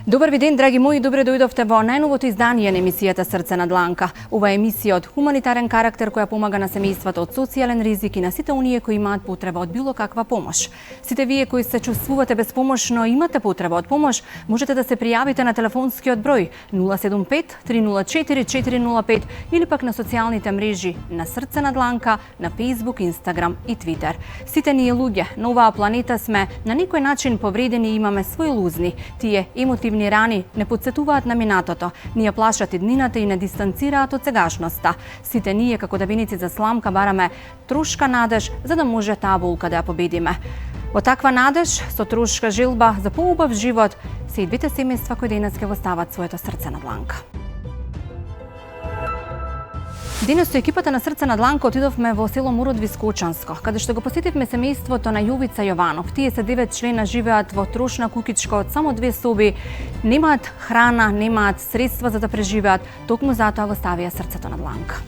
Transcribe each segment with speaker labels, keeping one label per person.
Speaker 1: Добар ви ден, драги мои, добре дојдовте во најновото издание на емисијата Срце на дланка. Ова е емисија од хуманитарен карактер која помага на семејствата од социјален ризик и на сите оние кои имаат потреба од било каква помош. Сите вие кои се чувствувате безпомошно и имате потреба од помош, можете да се пријавите на телефонскиот број 075 304 405 или пак на социјалните мрежи на Срце на дланка, на Facebook, Instagram и Twitter. Сите ние луѓе на оваа планета сме на некој начин повредени и имаме своји лузни. Тие емотивни рани не подсетуваат на минатото, ни ја плашат иднината и не дистанцираат од сегашноста. Сите ние како давеници за сламка бараме трошка надеж за да може таа болка да ја победиме. Во таква надеж, со трошка желба за поубав живот, се и двете семејства кои денес ќе го стават своето срце на дланка. Денес со екипата на Срце на дланка отидовме во село Мурод Вискочанско, каде што го посетивме семејството на Јовица Јованов. Тие се 9 члена, живеат во трошна куќичка од само 2 соби, немаат храна, немаат средства за да преживеат, токму затоа го ставија срцето на дланка.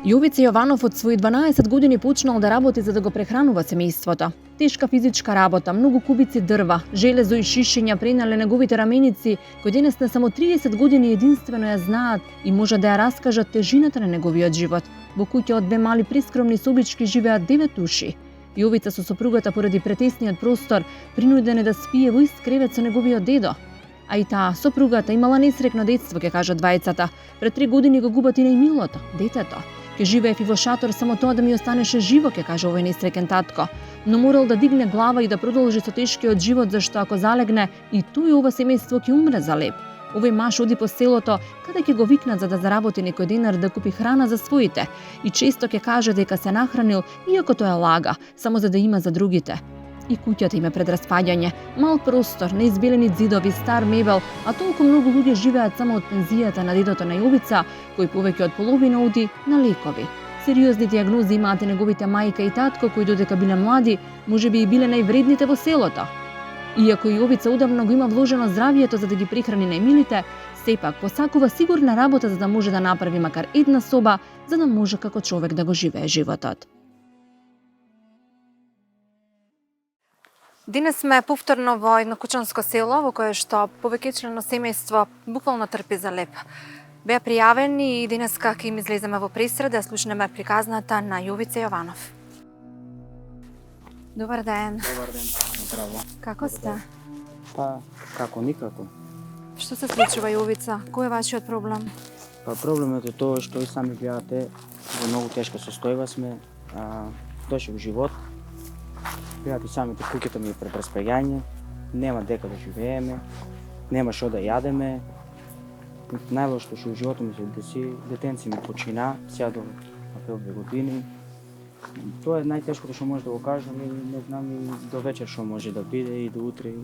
Speaker 1: Јовица Јованов од своји 12 години почнал да работи за да го прехранува семејството. Тешка физичка работа, многу кубици дрва, железо и шишиња пренале неговите раменици, кои денес на само 30 години единствено ја знаат и може да ја раскажат тежината на неговиот живот. Во куќа од 2 мали прискромни собички живеат 9 души. Јовица со сопругата поради претесниот простор принуден е да спие во ист кревет со неговиот дедо. А и таа сопругата имала несрекно детство, ќе кажат двајцата. Пред 3 години го губат и најмилото, детето. Ке живеев и во шатор само тоа да ми останеше живо, ке каже овој несреќен татко. Но морал да дигне глава и да продолжи со тешкиот живот, зашто ако залегне, и тој ова семејство ќе умре за леп. Овој маж оди по селото, каде ќе го викнат за да заработи некој денар да купи храна за своите. И често ќе каже дека се нахранил, иако тоа лага, само за да има за другите. И куќата им е пред распаѓање. Мал простор, неизбелени ѕидови, стар мебел, а толку многу луѓе живеат само од пензијата на дедото на Јовица, кој повеќе од половина оди на лекови. Сериозни диагнози имаат и неговите мајка и татко, кои додека биле млади, можеби и биле највредните во селото. Иако Јовица удавно го има вложено здравието за да ги прихрани најмилите, сепак посакува сигурна работа за да може да направи макар една соба, за да може како човек да го живее животот. Денес сме повторно во едно кучанско село, во кое што повеќечлено семејство буквално трпи за леп. Беа пријавени и денеска ќе им излеземе во пресред да слушнеме приказната на Јовица Јованов. Добар ден.
Speaker 2: Добар ден, здраво.
Speaker 1: Како сте?
Speaker 2: Па, како никако.
Speaker 1: Што се случува, Јовица? Кој е вашиот проблем?
Speaker 2: Па проблемот е тоа што и сами гледате, во многу тешка состојба сме, тешок живот. Гледате самите, куќата ми е пред распаѓање, нема дека да живееме, нема што да јадеме. Најлошото што во животот ми се деси, детенци ми почина, сега до 2 години. Тоа е најтешкото што може да го кажам и не знам и до вечер што може да биде и до утре.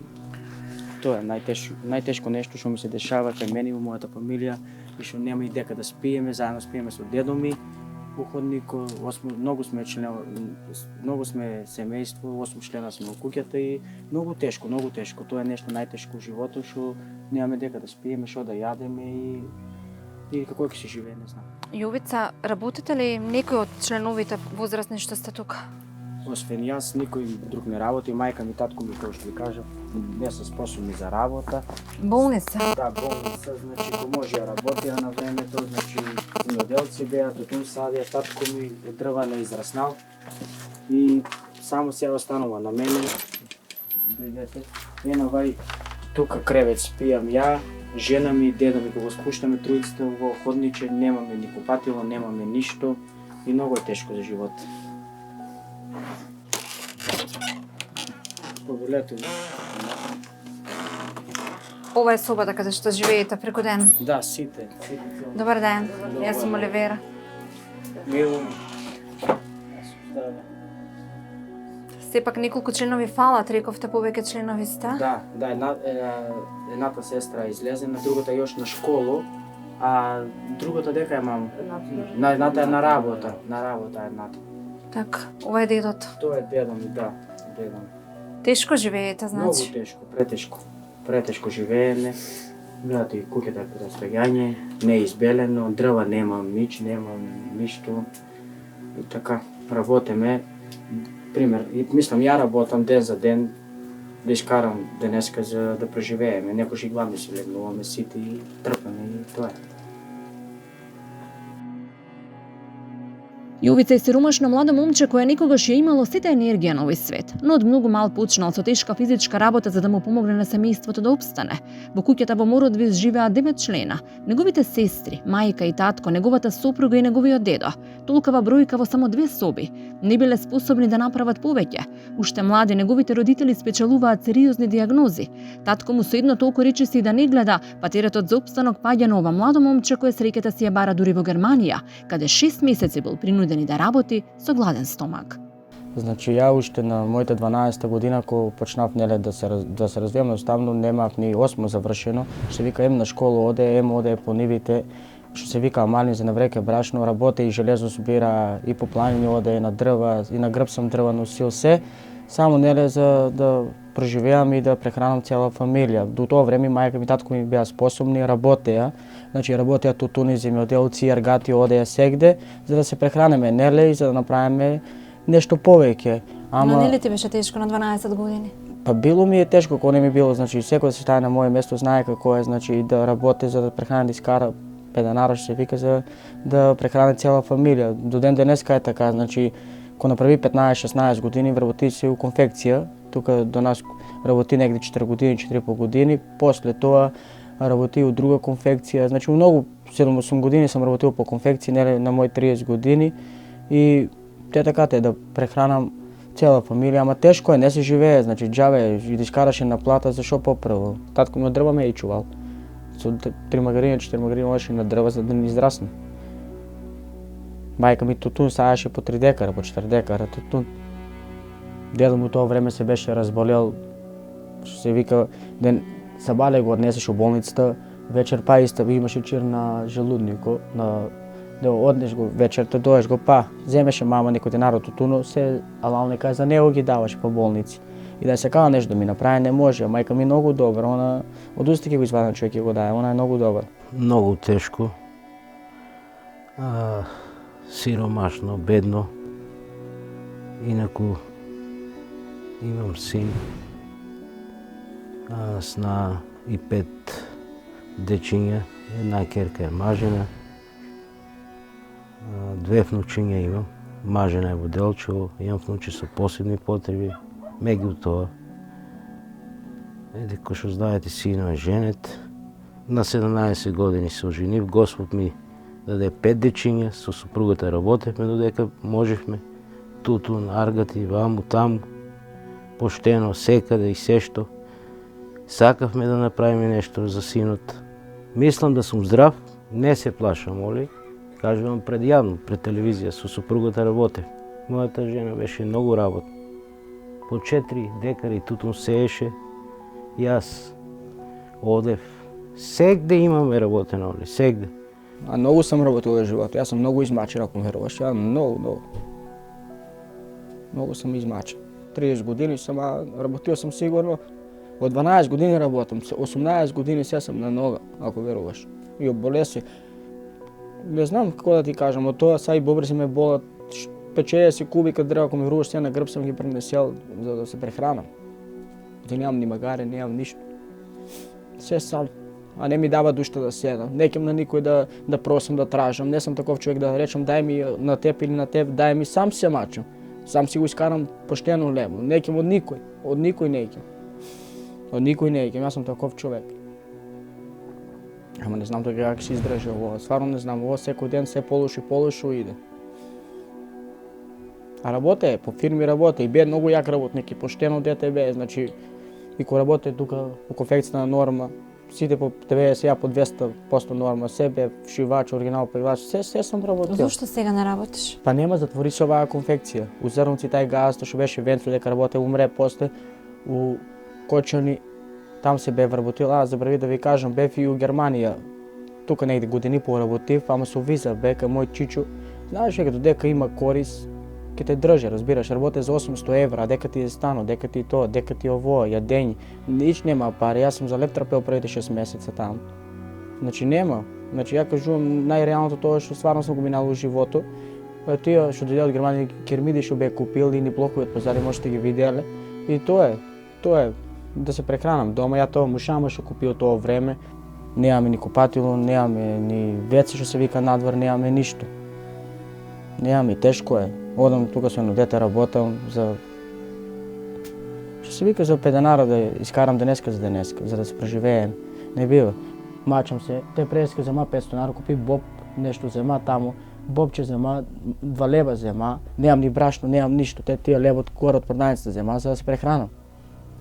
Speaker 2: Тоа е најтешко нешто што ми се дешава кај мене и во мојата фамилија и што нема и дека да спиеме, заедно спиеме со дедо ми. Уходнико, многу сме семејство, 8 члена сме во куќата и многу тешко. Тоа е нешто најтешко во животот што немаме дека да спиеме, што да јадеме и како ќе се живее, не знам.
Speaker 1: Јовица, работите ли некој од членовите возрастни што сте тука?
Speaker 2: Освен јас, никој друг не работи, мајка ми, татко ми, како што ви кажав, не се способни за работа.
Speaker 1: Болни се?
Speaker 2: Да, болни се, значи, ко може ја работија на времето, значи, земјоделци беа, тутун садија, татко ми од дрва не израснал и само сега останува на мене. Видете, вај тука кревет спијам ја, жена ми, дедо ми, кога спуштаме тројците во ходниче, немаме ни купатило, немаме ништо и многу е тешко за живот. Поголете.
Speaker 1: Ова е собата каде што живеете преку ден?
Speaker 2: Да, сите.
Speaker 1: Добар ден, јас сум Оливера.
Speaker 2: Мило.
Speaker 1: Сепак неколку членови фалат, рековте повеќе членови сте?
Speaker 2: Да, едната сестра излезе, на другата још на школу, А другата дека имам едната е на работа едната.
Speaker 3: Така, ова е дедото.
Speaker 2: Тоа е дедо ми, да, дедо ми.
Speaker 3: Тешко живеете, значи.
Speaker 2: Многу тешко, претешко. Претешко живееме. Гледате и куќата е под распрегање, не е избелено, дрва немам, немам ништо. И така, работиме. Пример, мислам, ја работам ден за ден, да искарам денеска за да преживееме. Некош и гладни си легнуваме сите и трпаме и тоа е.
Speaker 1: Јовица е сиромашно младо момче кое никогаш ја имало сите енергија на овој свет, но од многу мал почнал со тешка физичка работа за да му помогне на семејството да опстане. Во куќата во Мородвис живеа 9 члена. Неговите сестри, мајка и татко, неговата сопруга и неговиот дедо. Толкава бројка во само 2 соби. Не биле способни да направат повеќе. Уште млади, неговите родители спечелуваат сериозни диагнози. Татко му со едно толку речиси да не гледа, па теретот за опстанок паѓа на ова младо момче кое среќата си ја бара дури во Германија, каде 6 месеци бил принуден да работи со гладен стомак.
Speaker 2: Значи ја уште на моите 12 година кога почнав да се развивам, едноставно немав ни 8 завршено. Што вика ем на школа оде по нивите, што се вика мали за навреке брашно, работи и железо собира и по планини оде на дрва и на грб сам дрва носил се, само за да преживеам и да прехранам цела фамилија. До тоа време мајка ми, татко ми беа способни, работеа. Значи работеа тутуни, земјоделци, аргати, одеа сегде за да се прехранеме, неле, и за да направиме нешто повеќе.
Speaker 3: Но нели ти беше тешко на 12 години?
Speaker 2: Па било ми е тешко, кога не ми било, значи секој да се стане на моје место знае како е, значи да работи за да прехрани, да искара педанара, што се вика, за да прехрани цела фамилија. До ден денеска е така, значи кога направи 15-16 години вработи се у конфекција, тука до нас работи негде 4 години, 4,5 години, после тоа работи у друга конфекција, значи многу 7-8 години сам работил по конфекција, нели на мои 30 години и така да прехранам цела фамилија, ама тешко е, не се живее, значи џабе и да искараше на плата, зашо попрво. Татко ми од дрва ме е чувал. Со 3 магарини, 4 магарини одеше на дрва за да не израсне. Мајка ми тутун саеше по 3 декара, по 4 декара тутун. Дедо му тоа време се беше разболел, што се вика, ден сабале го однесеш у болницата, вечер па имаше чир на желуднико, да однеш го вечерта, доеш го па, земеше мама некој денар од тутуно, се алалнека за него ги даваш по болници. И да се кава нешто да ми направи, не може, мајка ми е многу добра, она од устите ќе го извади човек и го даде, она е многу добра.
Speaker 4: Многу тешко, сиромашно, бедно, инаку имам син, сна и 5 дечиња, една керка е мажена, 2 внучиња имам, мажена е во Делчево, имам внучи со посебни потреби, меѓу тоа. Кој што знаете, сино е женет, на 17 години се оженив, Господ ми даде 5 дечиња, со супругата работевме додека можевме, тутун, аргати, ваму, таму, поштено, секаде и се што. Сакавме да направиме нешто за синот. Мислам да сум здрав, не се плашам, оли. Кажувам пред јавно, пред телевизија, со супругата работев. Мојата жена беше многу работна. По 4 декари тутун сееше, јас одев. Сегде имаме работено, оли, сегде.
Speaker 2: Многу сам работил во животот, јас сум многу измачен, ако веруваш, ја многу. Многу сам измачен. 30 години сам, работил сам сигурно, од 12 години работам, 18 години се сам на нога, ако веруваш. И оболеси. Не знам како да ти кажам, од тоа са и бобри ме болат, 50 кубика дрва, ако ми вруваш се на грб сам ги пренесел за да се прехранам. Да немам ни магаре, немам ништо. Се сам. А не ми дава душта да седам. Не ќам на никој да просам, да тражам. Не сум таков човек да речам дај ми на теб или на теб, дај ми, сам се мачам. Сам си го искарам поштено лево. Не ќам од никој. Од никој не ќам. Од никој не ќам. Јас сум таков човек. Ама не знам тоа како се издржи ово. Стварно не знам. Ово секој ден се полошо иде. А работе, по фирми работе и бе многу јак работник и поштено дете бе, значи и кога работе тука по конфекција на Норма, сите по 90, ја по 200% Норма, себе шивач, оригинал певач, се сум работил.
Speaker 3: Зошто сега не работиш?
Speaker 2: Па нема, затвори се оваа конфекција. У Зрнци тај газд што беше Венцел дека работе, умре после у Кочани, там се бев работил. Забрави да ви кажам, бев и у Германија тука негде години поработив, ама со виза бека мој чичо, знаеш дека додека има корис, ќе те држи, разбираш, работе за 800 евра, дека ти е стано, дека ти тоа, дека ти ово, јадење, нич нема пари, јас сум за леп трпел првите 6 месеца таму. Значи нема, значи ја кажувам најреалното тоа што стварно сум го минал во животот. Тие што дојде од Германија кермиди што бе купил и ни блокови од пазари можете ги виделе. И тоа е да се прехранам дома, ја тоа мушама што купил тоа време. Немаме ни купатило, немаме ни веце што се вика надвор, немаме ништо. Немаме, тешко е. Одам тука со едно дете работам за што се вика за 5 денара да искарам денеска за да се преживеем. Не бива. Мачам се, те преска зема 500 денара, купи боб, нешто зема таму, бобче зема, 2 лева зема, немам ни брашно, немам ништо, те тие лебот горе од продавницата зема за да се прехранам.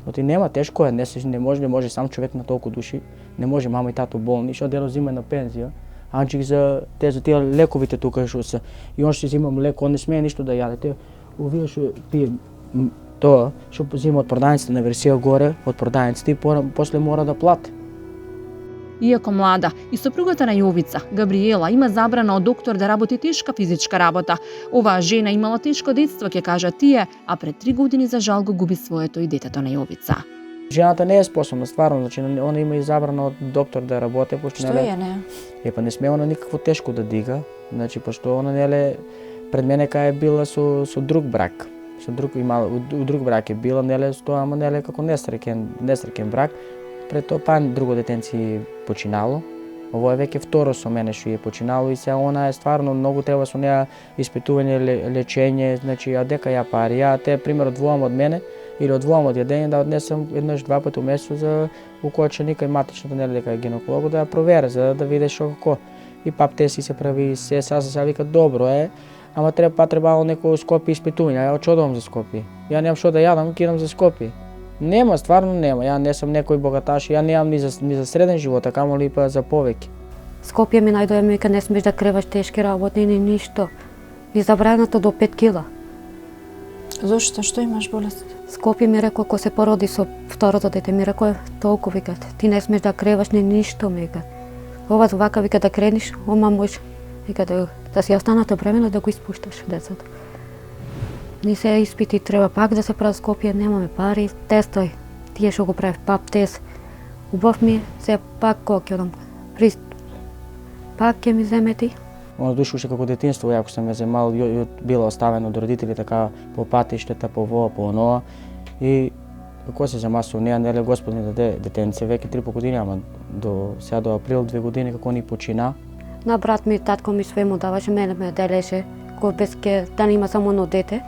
Speaker 2: Оти нема, тешко е, не може сам човек на толку души, не може мама и тато болни, што дело зима на пензија, анчик за тие лековите тука што се, и он што зима млеко, он не смее ништо да јаде, те овие што пие тоа, што зима од продавницата на версија горе, од продавницата и после мора да плати.
Speaker 1: Иако млада, и сопругата на Јовица, Габриела, има забрана од доктор да работи тешка физичка работа. Оваа жена имала тешко детство, ќе кажат тие, а пред 3 години за жал го губи своето и детето на Јовица.
Speaker 2: Жената не е способна, стварно, значи она има и забрана од доктор да работи, пошто
Speaker 3: Што е, не?
Speaker 2: Па не сме она никакво тешко да дига, значи пошто она неле пред мене кај е била со друг брак. Со друг брак е била, неле тоа, ама неле како несреќен брак. Пред тоа друго детенци починало. Ово е веќе второ со мене што е починало и сега она е стварно многу треба со неа испитување, лечење, значи а дека ја пари. Ја те пример одвоам од мене или одвоам од јадење да однесам еднаш 2 пати месец за укочени кај матичната нели дека е гинеколог да ја провере за да види што како. И пап теси се прави се сега вика добро е, ама требало некој Скопје испитување. Ја очудувам за Скопје. Ја немам што да јадам, кидам за Скопје. Нема, стварно нема. Ја не сум некој богаташ, ја немам ни за среден живот, а камоли па за повеќе.
Speaker 5: Скопје ми најдоја вика не смеш да креваш тешки работи ни ништо. Ви забрането до 5 кила.
Speaker 3: Зошто? Што имаш болест?
Speaker 5: Скопје ми рекол кога се породи со второто дете, ми рекол толку викат. Ти не смеш да креваш ни ништо, ми вика. Ова вака вика да крениш, ома можеш вика да си останато времено да го испушташ децата. Ни се испити треба пак да се прави Скопје, немаме пари, тестој, тие што го правив пап тест. Убав ми се пак кога ќе одам. Пак ќе ми земети.
Speaker 2: Оно души уште како детинство, јако сам ја земал, била оставена од родители така по патиштата, по ово, по оноа. И како се зема со неа, неле Господ ни даде детенце, веќе 3 години, ама до сега до април 2 години како ни почина.
Speaker 5: На брат ми, татко ми све му даваше, мене ме делеше, кој без ке да има само едно дете.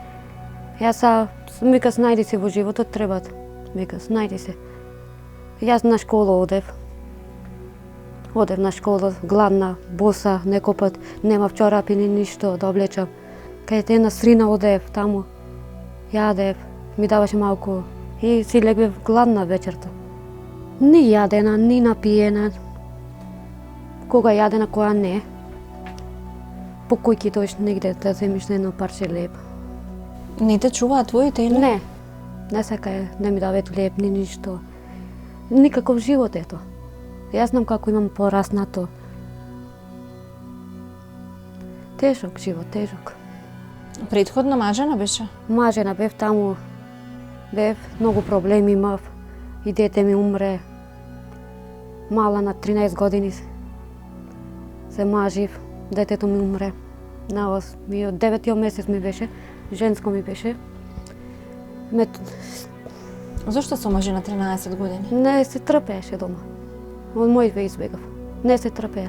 Speaker 5: Јас вика снајди се во животот, треба, вика снајди се. Јас на школа одев на школа, гладна, боса, некој пат немав чорапи ни ништо да облечам. Кај една срина одев таму, јадев, ми даваше малку и си легвев гладна вечерта. Ни јадена, ни напиена, кога јадена, кога не. По кујки дојш негде да земиш на едно парче леб.
Speaker 3: Не те чуваат твоите или?
Speaker 5: Не сакаја, не ми даваат леб, ни ништо. Никаков живот ето. Јас знам како имам пораснато. Тежок живот, тежок.
Speaker 3: Претходно мажена беше?
Speaker 5: Мажена бев таму, многу проблеми имав. И дете ми умре. Мала на 13 години се мажив, детето ми умре. На 9 месец ми беше, женско ми беше.
Speaker 3: Зошто се омажи на 13 години?
Speaker 5: Не се трпееше дома. Од мој ве избегав. Не се трпеа.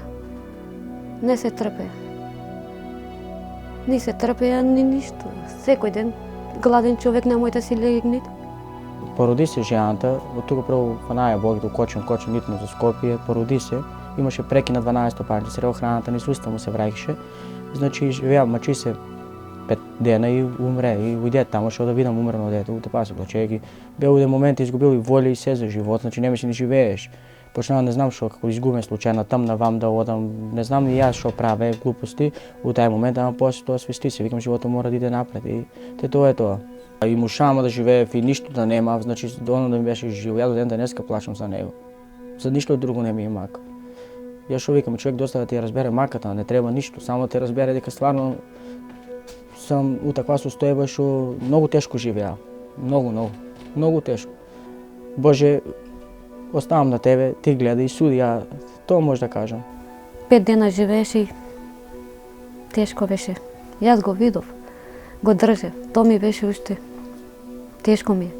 Speaker 5: Ни се трпеа, ни ништо. Секој ден гладен човек немој да си легне.
Speaker 2: Породи се жената, од тука прво фанаја Бог да кочен нитно за Скопје, породи се, имаше преки на 12 панче, се храната ни суста му се враќаше. Значи живеа мачи се 5 дена и умре, и ујде таму што да видам умрено дете, утепа се плачеги. Беа уде моменти изгубил и воља и се за живот, значи немаше ни живееш. Почнава не знам што, како изгубен случајно таму вам да одам, не знам ни јас што праве, глупости, у тај момент, ама после тоа свести се, викам животот мора да иде напред и тоа е тоа. И мушама да живеев и ништо да немав, значи оно да ми беше живо, ја до ден денеска плачам за него. За ништо друго не ми е мака. Ја што викам, човек доста да ти ја разбере маката, не треба ништо, само да те разбере дека стварно сам у таква состојба што многу тешко живеа. Многу тешко. Боже, оставам на тебе, ти гледај и суди, ја тоа може да кажам.
Speaker 5: 5 дена живееше и тешко беше. Јас го видов, го држев. Тоа ми беше уште тешко ми.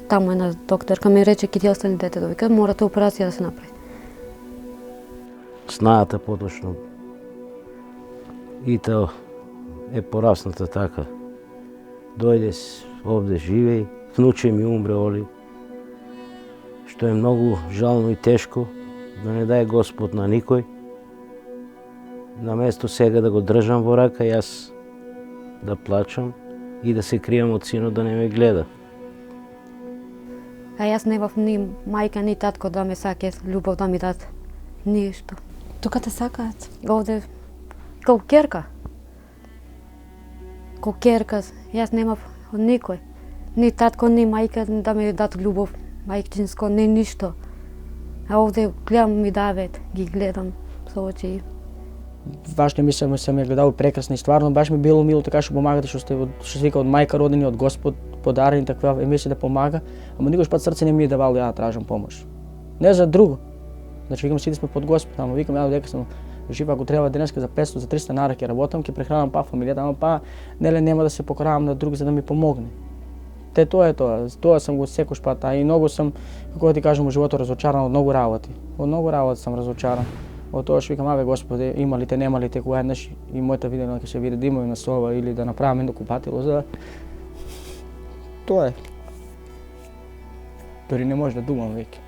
Speaker 5: Таму една докторка ми рече ќе ти остане детето, вика морате операција да се направи.
Speaker 4: Снаата поточно и тоа е порасната така. Дојде овде живеј, внуче ми умре Оли, што е многу жално и тешко, да не даде Господ на никој. Наместо сега да го држам во рака, јас да плачам и да се кријам од синот да не ме гледа.
Speaker 5: А јас немав ни мајка, ни татко да ме саке, љубов да ми дадат. Ништо.
Speaker 3: Тука те сакаат?
Speaker 5: Овде, као керка. Као керка, јас немав од никој. Ни татко, ни мајка да ми дадат љубов, мајчинско, ни ништо. А овде гледам ми давет, ги гледам со очи.
Speaker 2: Вашите ми се ме гледали прекрасни, стварно баш ми било мило така што помагате, што се вика од мајка родени, од Господ подарени таква емисија да помага, ама никош пат срце не ми е давало ја да тражам помош. Не за друго. Значи викам сите сме под Господ, ама викам ја дека сум жив, ако треба денеска за 500, за 300 нара ќе работам, ќе прехранам фамилијата, ама па неле нема да се покоравам на друг за да ми помогне. Тоа е тоа. Тоа сум го секој пат, а и многу сум, како да ти кажам, во животот разочаран од многу работи. Од многу работи сум разочаран. Од тоа што викам, аве Господе, има ли те, нема ли те, кога еднаш и мојата видео ќе се види да има на сова или да направам едно купатило за тоа е. Дори не може да думам веќе.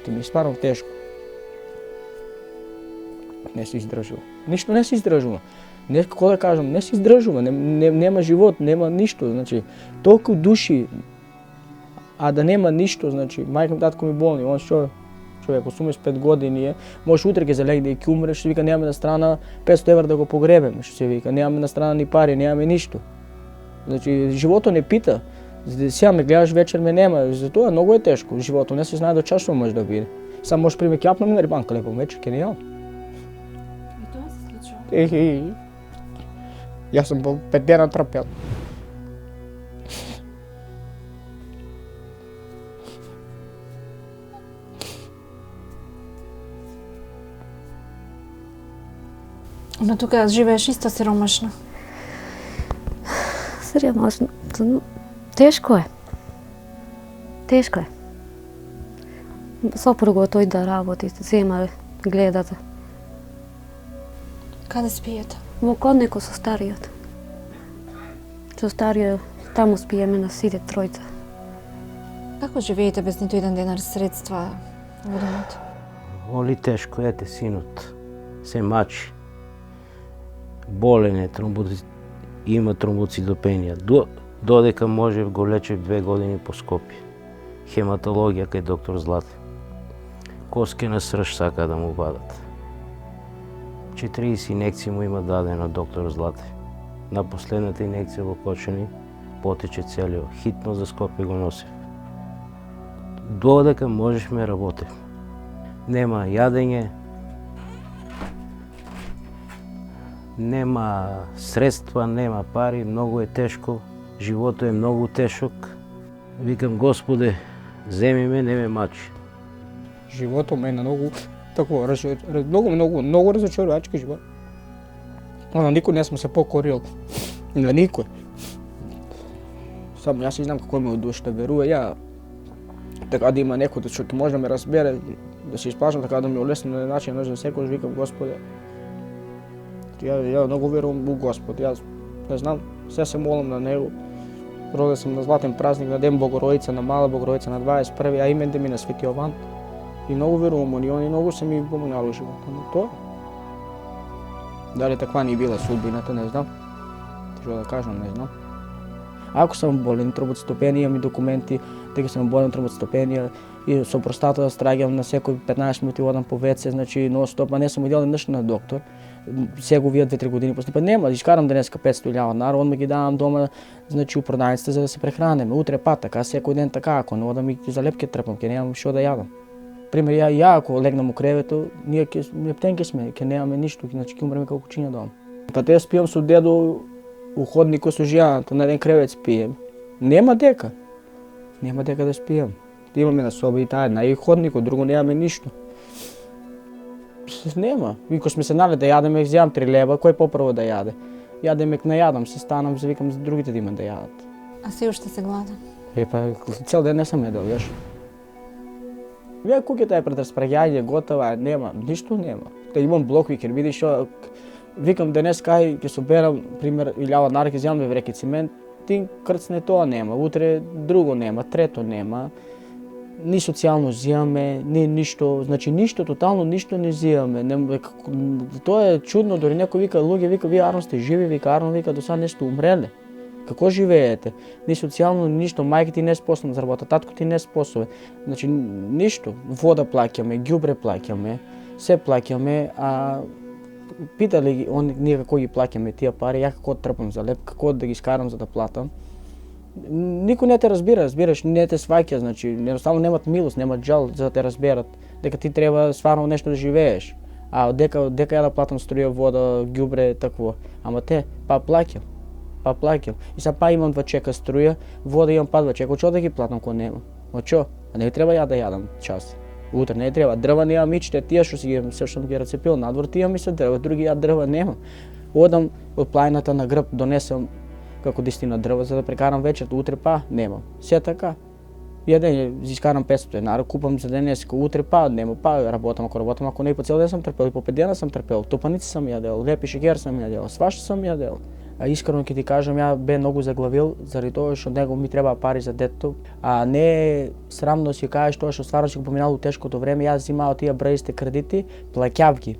Speaker 2: Тоа ми е стварно тешко. Не се издржува. Ништо не се издржува. Не, како да кажам, не се издржува, нема живот, нема ништо, значи толку души, а да нема ништо, значи мајка татко ми болни, он што човек 85 години е, може утре ќе залегне и ќе умре, што вика немаме на страна 500 евра да го погребеме, што се вика, немаме на страна ни пари, немаме ништо. Значи животот не пита. Сега ме гледаш, вечер ме нема, затоа многу е тешко. Животот не се знае до часува може да биде. Само може приме кјапнам на рибанка лепо вечер ќе не јам.
Speaker 3: И тоа се случува.
Speaker 2: Јас сум по 5 дена трпел.
Speaker 3: Но тука живееш исто сиромашно.
Speaker 5: Сиромашно. Тешко е. Тешко е. Сопругот тој да работи, зема гледате.
Speaker 3: Каде спиете?
Speaker 5: Во Конеко со стариот. Со стариот таму спиеме на сите тројца.
Speaker 3: Како живеете без ниту еден денар средства во домот?
Speaker 4: Оли тешко, ете синот се мачи. Болен е, има тромбоцитопенија. Додека можев го лечев 2 години по Скопје. Хематологија кај доктор Злате. Коскена срж сака да му вадат. 40 инекции му има дадено доктор Злате. На последната инекција во кочени потече целиот. Хитно за Скопје го носев. Додека можешме работев. Нема јадење, нема средства, нема пари, многу е тешко, животот е многу тешок. Викам, Господе, земи ме, не ме мачи.
Speaker 2: Животот ме е на многу такво, многу разочарувачки живот. На никој не сме се покорил. На никој. Само јас знам како ме од душата верува, ја така да има некој што ќе може да ме разбере, да се исплашам, така да ми олесни на начин, за секој викам, Господе, ја многу верувам у Господ, јас не знам, се молам на Него. Роден сум на златен празник, на Ден Богородица, на Мала Богородица, на 21, а имен ми на Свети Јован. И многу верувам и они многу се ми помогнали во животот. Но тоа, дали таква ни била судбината, не знам. Што да кажам, не знам. Ако сум болен тромбоцитопенија, имам и документи дека сум болен тромбоцитопенија и со простата страѓам на секој 15 минути одам по ВЦ, значи нон-стоп, а не сум идел еднаш на доктор. Сега го видат 2-3 години после, па нема, искарам денеска 500.000 нара, одма ги давам дома, значи у продавницата за да се прехранеме. Утре пат така, секој ден така, ако не одам и за лепке трпам, ќе немам што да јадам. пример, ја ако легнам у кревето, ние птенки сме, ќе немаме ништо, значи ќе умреме како кучиња дома. Па те спијам со дедо у ходникот со жијаната, на еден кревет спијам. Нема дека да спијам. Имаме на соба и таа една и ходникот, друго немаме ништо. Нема. Ико сме се нали да јадеме, вземам 3 лева, кој попрво да јаде? Јадеме, најадам се, станам, викам за другите да имат да јадат.
Speaker 3: А се уште се гладен?
Speaker 2: Па цел ден не сам јадел, јаш. Вие куќата е пред распраѓање, готова, нема, ништо нема. Да имам блок викер, видиш што, викам денес кај ќе соберам, пример, 1000 нари ќе земам 2 вреки цимент, ти крцне тоа нема, утре друго нема, трето нема. Ни социјално зимаме, ни ништо, значи ништо, тотално ништо не зимаме. Тоа е чудно, дори некој вика, луѓе вика, вие арно сте живи, вика, арно вика, до сега не сте умреле. Како живеете? Ни социјално ништо, мајка ти не способна за работа, татко ти не способен. Значи ништо, вода плаќаме, ѓубре плаќаме, се плаќаме, а питале ги ние како ги плаќаме тие пари, ја како трпам за леп, како да ги скарам за да платам. Никој не те разбира, разбираш, не те сваќа, значи едноставно немат милост, немат жал за да те разберат дека ти треба стварно нешто да живееш. А дека ја да платам струја, вода, ѓубре, такво. Ама те па плаќам. И сега па имам 2 чека струја, вода имам па 2 чека, од чо да ги платам кога нема? Од чо? А не треба ја да јадам час. Утре не треба, дрва немам ичте, тие што си ги рацепил надвор, тие ми се дрва, други ја дрва немам. Одам од планината на грб, донесам како 10 дрва за да прекарам вечерта, утре па немам. Се така. Јаден искарам 500 денари, купам за денес, утре па нема, па работам, ако не по цел ден сам трпел, и по 5 дена сам трпел, топаници сам јадел, лепи шеќер сам јадел, свашто сам јадел. А искрено ќе ти кажам, ја бе многу заглавил заради тоа што него ми треба пари за детето, а не срамно си кажеш тоа што стварно си го поминало тешкото време, јас земав тие брајсте кредити, плаќавки.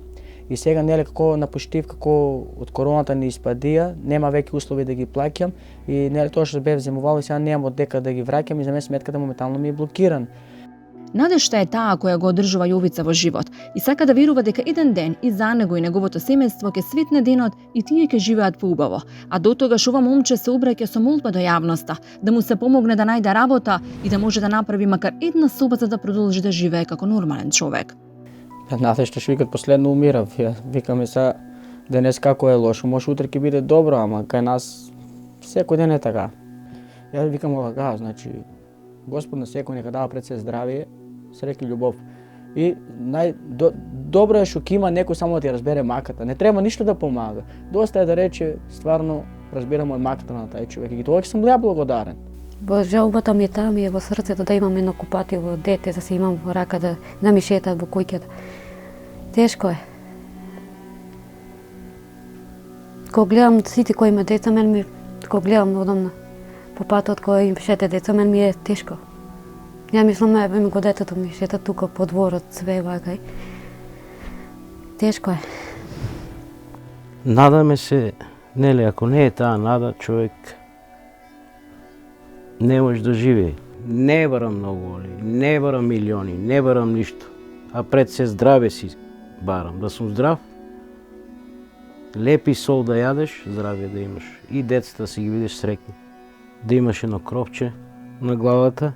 Speaker 2: И сега нели како напуштив, како од короната ни испадија, нема веќе услови да ги плаќам и нели тоа што бев земувал и сега немам од дека да ги враќам и за мене сметката моментално ми е блокиран.
Speaker 1: Надежта е таа која го одржува Јовица во живот и сака да верува дека еден ден и за него и неговото семејство ќе светне денот и тие ќе живеат поубаво. А до тогаш ова момче се обраќа со молба до јавноста, да му се помогне да најде работа и да може да направи макар една соба за да продолжи да живее како нормален човек.
Speaker 2: Надежта што викат последно умира, викаме са денес како е лошо, може утре ќе биде добро, ама кај нас секој ден е така. Јас викам ова, значи Господ на секој нека дава пред се здравие, среќа и љубов. И добро е што ќе има некој само да ти разбере маката. Не треба ништо да помага. Доста е да рече стварно разбирам од маката на тај човек и тоа ќе сум ја благодарен.
Speaker 5: Во жалбата ми е таа ми е во срцето да имам едно купатило дете, да се имам во рака да ми шетаат во куќата. Тешко е. Кога гледам сите кои има деца, кога гледам одамна по патот кој им шете деца, мен ми е тешко. Ја мислам, ми го детето ми шета тука по дворот, све вака. Тешко е.
Speaker 4: Надаме се, нели, ако не е таа нада, човек не може да живее. Не барам многу, не барам милиони, не барам ништо. А пред се здраве си барам. Да сум здрав, лепи сол да јадеш, здравие да имаш. И децата си ги видиш среќни. Да имаш едно кровче на главата.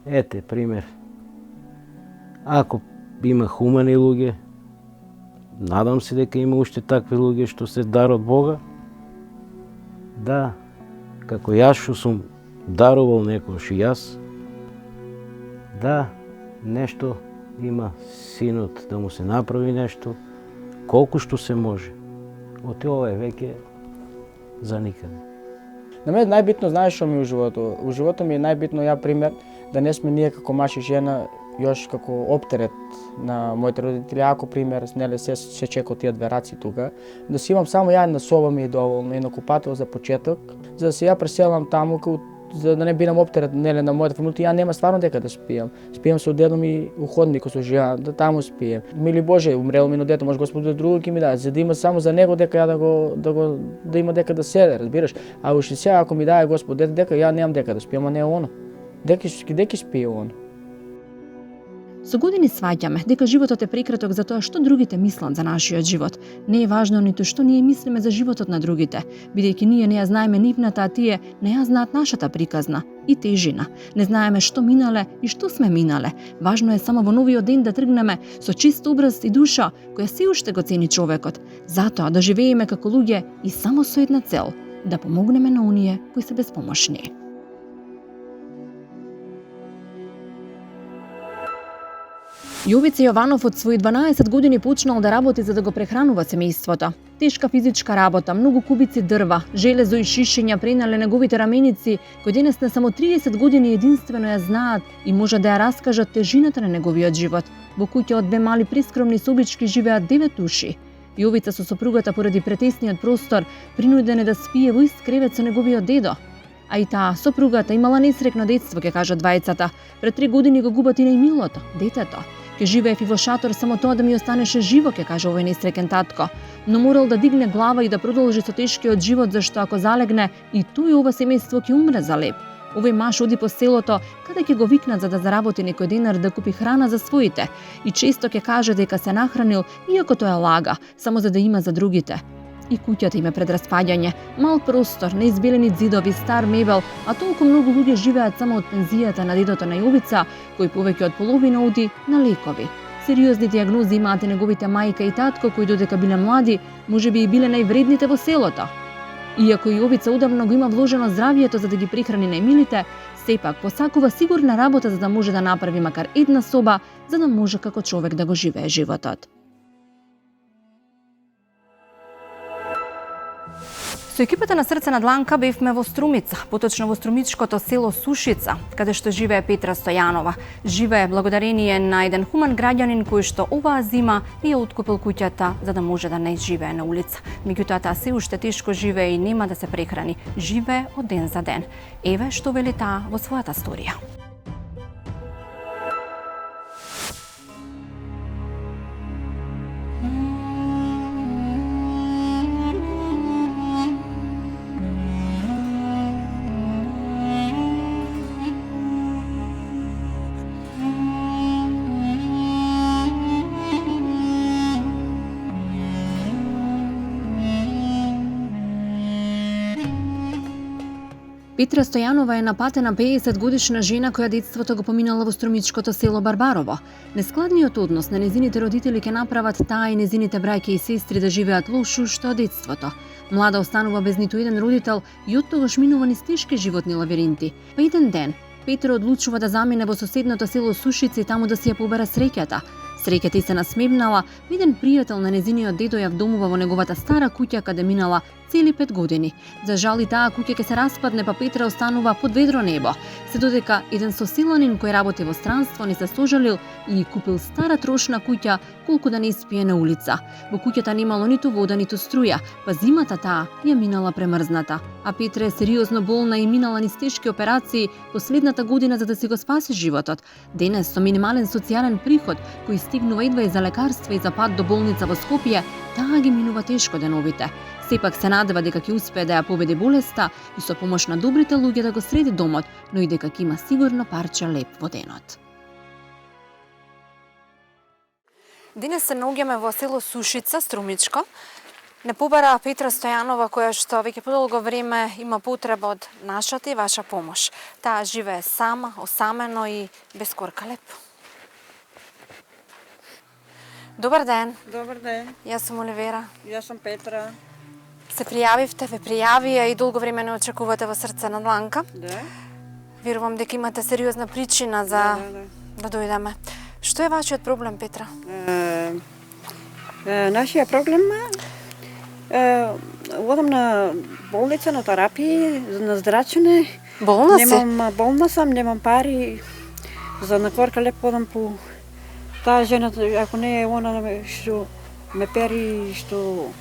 Speaker 4: Ете, пример. Ако има хумани луѓе, надам се дека има уште такви луѓе што се дар од Бога. Да, како јас што сум дарувал некојаш и јас, да, нешто има синот да му се направи нешто, колку што се може. Од ова е веќе за никаде.
Speaker 2: На мене најбитно, знаеш што ми е у животот? У животот ми е најбитно, ја пример, да не сме ние како маж и жена још како оптерет на моите родители, ако пример, нели се чека тие 2 раци тука, да си имам само ја една соба ми е доволно, едно купател за почеток, за да се ја преселам таму, за да не бидам оптерет нели на мојата фамилија, ја нема стварно дека да спијам. Спијам со дедо ми у ходникот со жена, да таму спијам. Мили Боже, умрело ми дете, може Господ да друго ќе ми даде, за да има само за него дека ја да има дека да седе, разбираш? А уште сега ако ми даде Господ дете, дека ја немам дека да спијам, а не оно. Дека спие оно.
Speaker 1: Со години сваќаме дека животот е прекраток за тоа што другите мислат за нашиот живот. Не е важно ниту што ние мислиме за животот на другите, бидејќи ние не ја знаеме нивната, а тие не ја знаат нашата приказна. и тежина. Не знаеме што минале и што сме минале. Важно е само во новиот ден да тргнеме со чист образ и душа, која се уште го цени човекот. Затоа да живееме како луѓе и само со една цел – да помогнеме на оние кои се безпомошни. Јовица Јованов од своји 12 години почнал да работи за да го прехранува семејството. Тешка физичка работа, многу кубици дрва, железо и шишиња пренале неговите раменици, кои денес на само 30 години единствено ја знаат и може да ја раскажат тежината на неговиот живот. Во куќа од две мали прискромни собички живеат 9 души. Јовица со сопругата поради претесниот простор принуден е да спие во ист кревет со неговиот дедо. А и таа сопругата имала несрекно детство, ке кажат двајцата. Пред 3 години го губат и најмилото, детето. Ке живеев и во шатор само тоа да ми останеше живо, ке каже овој несреќен татко. Но морал да дигне глава и да продолжи со тешкиот живот, зашто ако залегне, и тој ова семејство ќе умре за леп. Овој маж оди по селото, каде ќе го викнат за да заработи некој денар да купи храна за своите. И често ќе каже дека се нахранил, иако тоа лага, само за да има за другите. И куќата им е пред распаѓање. Мал простор, неизбелени ѕидови, стар мебел, а толку многу луѓе живеат само од пензијата на дедото на Јовица, кој повеќе од половина оди на лекови. Сериозни диагнози имаат и неговите мајка и татко, кои додека биле млади, можеби и биле највредните во селото. Иако Јовица удавно го има вложено здравието за да ги прихрани најмилите, сепак посакува сигурна работа за да може да направи макар една соба, за да може како човек да го живее животот. Со екипата на Срце на дланка бевме во Струмица, поточно во струмичкото село Сушица, каде што живее Петра Стојанова. Живее благодарение на еден хуман граѓанин кој што оваа зима ја откупил куќата за да може да не живее на улица. Меѓутоа таа се уште тешко живее и нема да се прехрани. Живее од ден за ден. Еве што вели таа во својата сторија. Петра Стојанова е напатена 50 годишна жена која детството го поминала во струмичкото село Барбарово. Нескладниот однос на незините родители ќе направат таа и незините браќа и сестри да живеат лошо уште од детството. Млада останува без ниту еден родител и оттогаш минува низ тешки животни лавиринти. Па еден ден Петра одлучува да замине во соседното село Сушица и таму да си ја побера среќата. Среќата и се насмевнала, еден пријател на незиниот дедо ја вдомува во неговата стара куќа каде минала цели 5 години. За жал и таа куќа ќе се распадне, па Петра останува под ведро небо. Се додека еден соселанин кој работи во странство не се сожалил и купил стара трошна куќа колку да не испие на улица. Во куќата немало ниту вода, ниту струја, па зимата таа ја минала премрзната. А Петра е сериозно болна и минала низ тешки операции последната година за да си го спаси животот. Денес со минимален социјален приход кој стигнува едва и за лекарства и за пат до болница во Скопје, таа ги минува тешко деновите. Сепак се надева дека ќе успее да ја победи болеста и со помош на добрите луѓе да го среди домот, но и дека ќе има сигурно парче леп во денот. Денес се наоѓаме во село Сушица, Струмичко. Не побара Петра Стојанова, која што веќе подолго време има потреба од нашата и ваша помош. Таа живее сама, осамено и без корка леп. Добар ден.
Speaker 6: Добар ден.
Speaker 1: Јас сум Оливера.
Speaker 6: Јас сум Петра.
Speaker 1: Се пријавивте, ве пријавија и долго време не очекувате во Срце на дланка.
Speaker 6: Да.
Speaker 1: Верувам дека имате сериозна причина за да дојдеме. Што е вашиот проблем, Петра?
Speaker 6: Нашиот проблем одам на болница, на терапија, на здрачене.
Speaker 1: Болна се?
Speaker 6: Болна сам, немам пари за на корка леп одам по таа жена, ако не е она што ме пери, што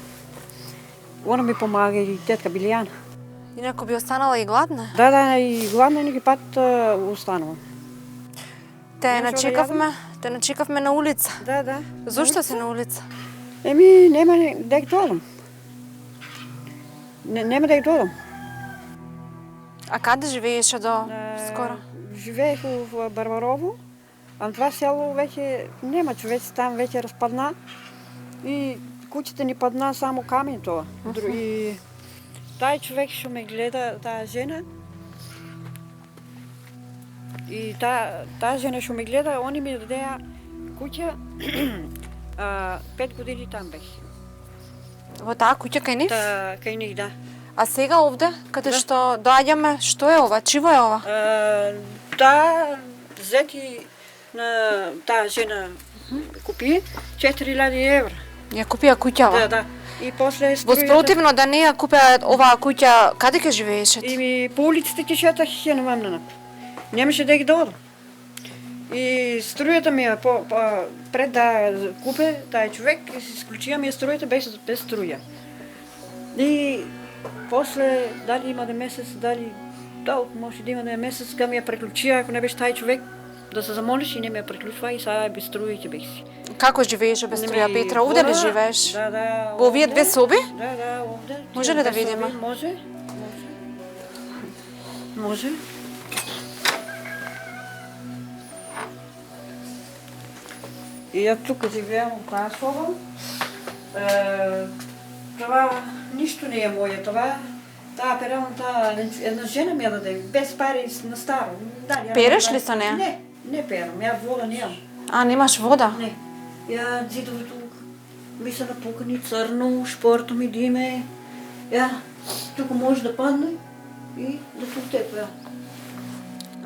Speaker 6: она ми помага и тетка Билијана.
Speaker 1: Инаку би останала и гладна?
Speaker 6: Да, и гладна неки пат останувам.
Speaker 1: Те начекавме на улица.
Speaker 6: Да.
Speaker 1: Зошто се на улица?
Speaker 6: Нема да ги додам. Нема да ги додам.
Speaker 1: А каде живееше до скоро?
Speaker 6: Живеех во Барбарово, а това село веќе нема човеци, там веќе распадна и куќата ни падна само камен тоа. И тај човек што ме гледа, таа жена, И таа жена што ме гледа, они ми дадеа куќа, 5 години там бех.
Speaker 3: Во таа куќа кај нив?
Speaker 6: Кај них, да.
Speaker 3: А сега овде, каде што доаѓаме, што е ова? Чиво е ова?
Speaker 6: Таа зети на таа жена купи 4000 евра.
Speaker 3: Ја купија куќава?
Speaker 6: Да. И после
Speaker 3: Во спротивно да не ја купеа оваа куќа, каде ќе живееше?
Speaker 6: И по улиците ќе шетах ја на мамнанап. Немаше да ги додам. И струјата ми е пред да купе тај човек, исклучија ми е струјата без струја. И после дали има да месец, дали може да има да месец, га ми ја преклучија, ако не беше тај човек, да се замолиш и не ме ја преклучува и сега без струја ќе бех си.
Speaker 3: Како живееше без струја, Петра? Овде ли живееш?
Speaker 6: Да.
Speaker 3: Во овие две соби?
Speaker 6: Да, овде.
Speaker 3: Може ли да видиме?
Speaker 6: Може. И ја тука живеам во таа соба. Това ништо не е моје, таа перална, една жена ми ја даде, без пари на старо.
Speaker 3: Переш ли со неа?
Speaker 6: Не перам, ја вода немам.
Speaker 3: А, немаш вода?
Speaker 6: Не. Ја зидовото ми се напукани црно, шпорто ми диме. Ја, тука може да падне и да потепа.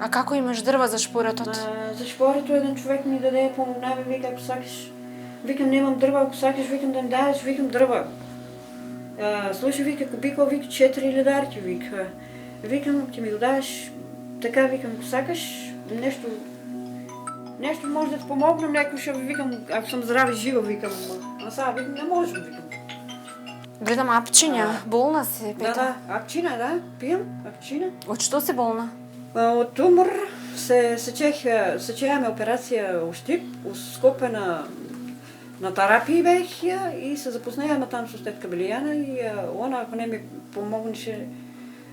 Speaker 3: А како имаш дрва за шпоретот?
Speaker 6: За шпорето еден човек ми даде, помогнава, вика, ако сакаш. Викам, немам дрва, ако сакаш, викам да ми дадеш, викам дрва. Слушай, вика, купико, вика, 4000 дарки, вика. Викам, ќе ми го дадеш, така, викам, ако сакаш, нещо може да ти помогнам, некој што викам, ако сум здрава и жива, викам, а сега викам, не можем, викам.
Speaker 3: Гледам апчиња, болна си, Петра.
Speaker 6: Да, апчина, да, пијам, апчина.
Speaker 3: Од што си болна?
Speaker 6: Од тумор се сечеаме операција оштип, скопе на терапија бех и се запознаеме там со тетка Белијана и она, ако не ми помогнеше,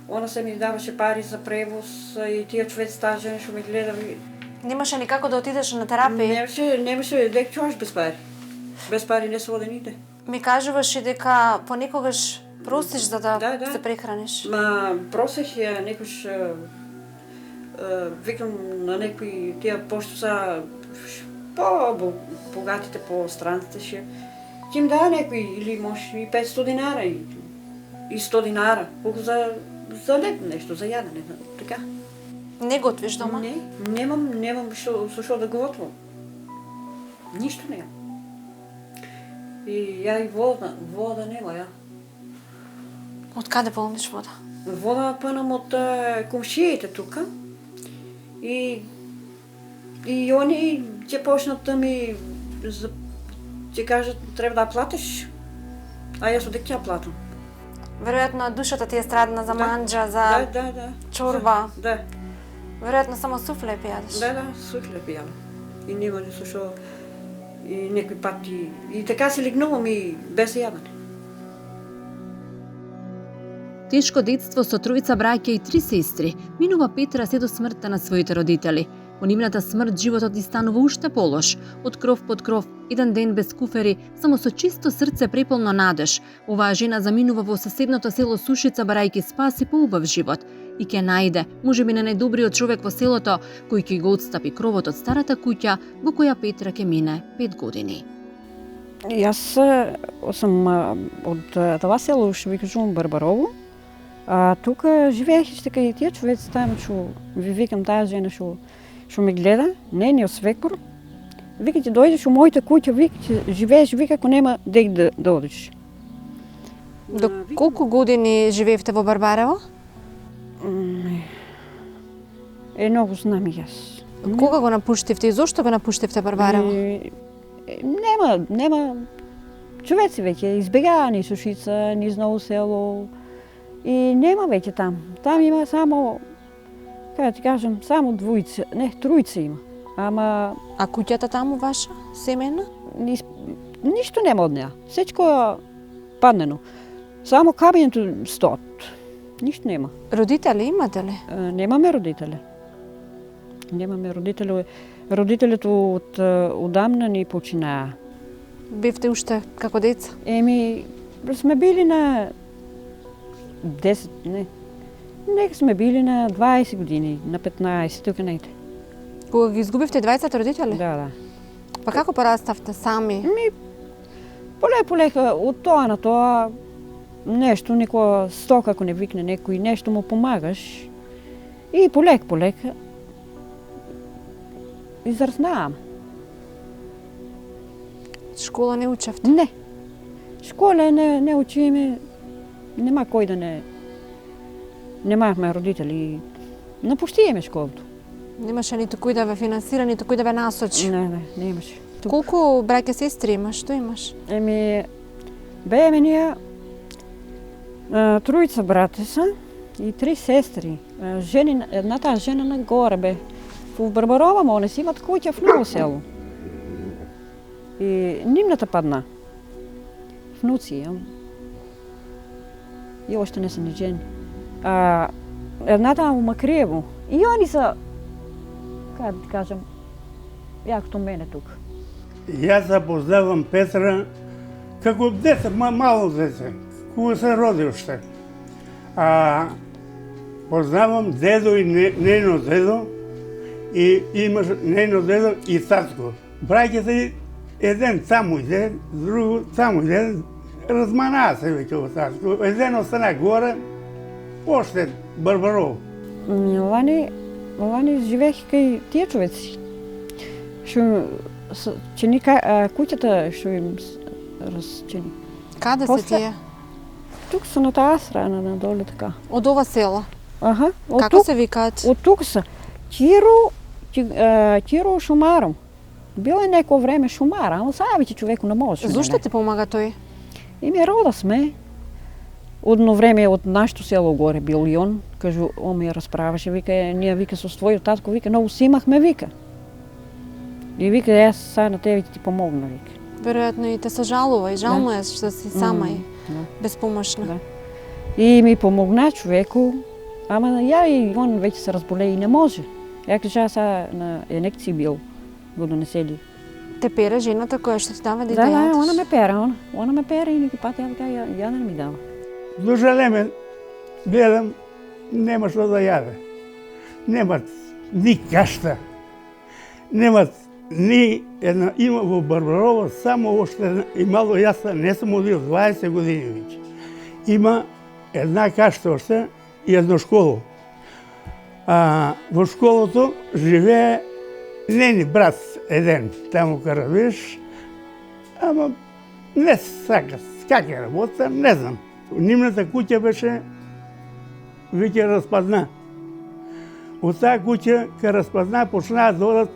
Speaker 6: она се ми даваше пари за превоз и тие човек стажен што ме гледа.
Speaker 3: Немаше никако да отидеш на терапија?
Speaker 6: Немаше дек чош без пари. Без пари не се одените.
Speaker 3: Ми кажуваш и дека понекогаш просиш за да се прехраниш.
Speaker 6: Просех ја некош, викам на некои тие пошто са по-богатите по страните ќе им даа некои или може и 500 динара и 100 динара, колку за леп нешто, за јадене, така.
Speaker 3: Не готвиш дома?
Speaker 6: Не, немам со што да готвам. Ништо немам. И ја и вода нема, ја.
Speaker 3: Од каде полниш вода?
Speaker 6: Вода панам од комшиите тука. И они ќе почнат да ми ќе кажат треба да платиш. А јас одек ќе платам.
Speaker 3: Веројатно душата ти е страдна за манџа, за чорба.
Speaker 6: Да.
Speaker 3: Веројатно само суфле пијадеш.
Speaker 6: Да, суфле пијам. И нема ни со што и некој пати и така се легнувам и без јадене.
Speaker 1: Тешко детство со тројца браќа и 3 сестри минува Петра се до смртта на своите родители. По нивната смрт животот ѝ станува уште полош. Од кров под кров, еден ден без куфери, само со чисто срце преполно надеж. Оваа жена заминува во соседното село Сушица барајќи спаси поубав живот. И ќе најде, можеби не најдобриот човек во селото, кој ќе го отстапи кровот од старата куќа во која Петра ќе мине 5 години.
Speaker 6: Јас сум од това село што ви кажувам Барбарово. А тука живеех што кај тие човеци таму што ви викам таа жена што ме гледа, нениот свекор. Вика ќе дојдеш у мојата куќа, вика ќе живееш, вика ако нема дек да одиш.
Speaker 3: До колку години живеевте во Барбарево?
Speaker 6: Многу знам и јас.
Speaker 3: Кога го напуштивте и зошто го напуштивте Барбарево?
Speaker 6: Нема човеци веќе избегаа ни Сушица, ни Ново село и нема веќе там. Там има само, како ти кажам, само тројца има. Ама
Speaker 3: А куќата таму ваша, семејна?
Speaker 6: Ништо нема од неа. Сечко е паднено. Само кабинето стоат. Ништо нема.
Speaker 3: Родители имате ли?
Speaker 6: Немаме родители. Родителето одамна ни починаа.
Speaker 3: Бевте уште како деца?
Speaker 6: Сме били на 10, нека сме били на 20 години, на 15, тука најде.
Speaker 3: Кога ги изгубивте двајцата родители?
Speaker 6: Да.
Speaker 3: Па како пораставте сами?
Speaker 6: Полека, од тоа на тоа, нешто, некоја стока, ако не викне некој, нешто му помагаш. И полека, израснавам.
Speaker 3: Школа не учевте?
Speaker 6: Не. Школа не учиме, нема кој да не... Немавме родители. Напуштиеме школото.
Speaker 3: Немаше ниту кој да ве финансира, ниту кој да ве насочи.
Speaker 6: Не имаше.
Speaker 3: Колку браќа сестри имаш? Што имаш?
Speaker 6: Бееме ние тројца брати се и 3 сестри. Едната жена на горе бе. Во Барбарова, они си имат куќа в Ново село. И нивната падна. Внуци, и още не се ни жени. Едната во Макриево. И они са, как да кажам, јакто мене тука.
Speaker 7: Јас запознавам Петра како дете, мало дете, кога се роди уште. Познавам дедо и нено дедо, и имаш нено дедо и татко. Браќата еден таму иде, друго таму иде, разманаа се веќе во татко. Еден остана горе, още Барбаров.
Speaker 6: Лани живеех кај тие човеци. Што чини куќата што им разчини.
Speaker 3: Каде се тие?
Speaker 6: Тук се на таа страна, надоле така.
Speaker 3: Од ова село?
Speaker 6: Аха.
Speaker 3: Како се викаат?
Speaker 6: Од тук се. Киро шумаром. Било е неко време шумар, ама сега веќе човеку не може.
Speaker 3: Зошто ти помага тој?
Speaker 6: И ми рода сме. Одно време од нашето село горе бил и он, кажу, он ми расправаше, вика, ние вика со својот татко, вика, многу си имахме, вика. И вика, јас сега на тебе ти помогна, вика.
Speaker 3: Веројатно и те се жалува, и жално е што си сама и безпомошна.
Speaker 6: Да. И ми помогна човеку, ама ја и он веќе се разболе и не може. Ја кажа сега на енекција бил, го донесели.
Speaker 3: Те пере жената која што ти дава да
Speaker 6: Да,
Speaker 3: јадеш?
Speaker 6: она ме пере, она ме пере и неки пат ја не ми дава.
Speaker 7: До жалеме, гледам, нема што да јаде. Немат ни кашта, немат ни една, има во Барбарова, само уште имало, јас не сум одил 20 години веќе. Има една кашта уште и едно школо. Во школото живее нени брат еден, таму каравиш, ама не сака, как е работа, не знам. Нивната куќа беше веќе распадна. Од таа куќа, кога распадна, почнаа да одат,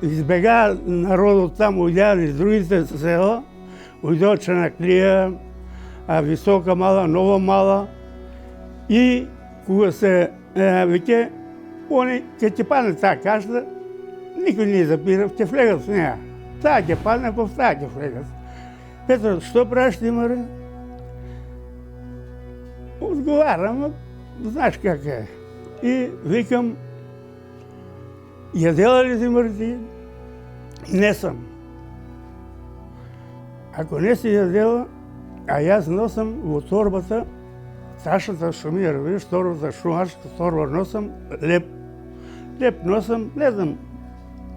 Speaker 7: избегаа народот таму, уѓаат из другите села, ујдоа Чанаклија, Висока мала, Нова мала, и кога се веќе, они, ке ќе падне таа кашта, никој не запира, ќе влегат с неа. Таа ќе падне, по таа ќе влегат. Петро, што правиш ти, маре? Одговарам, знаеш как е. И викам, јадела ли си, маре, ти? Не сам. Ако не си јадела, а јас носам во торбата, ташата што ми ја видиш, торбата шумарска торба носам, леп носам, не знам,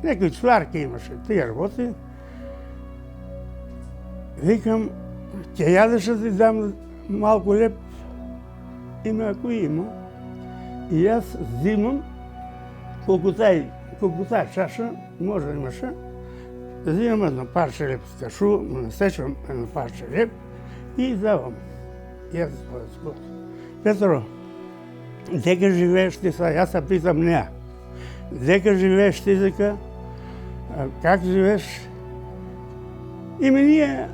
Speaker 7: некои чварки имаше, тие работи. Викам, ќе јадеш да ти дам малку леп? Има ако има. И јас зимам, колку таа чаша, може да имаше, зимам едно парче леп с кашу, насечам едно парче леп и давам. Јас својот. Петро, дека живееш ти са? Јас се питам неа. Дека живееш ти, дека? Как живееш? Име ние,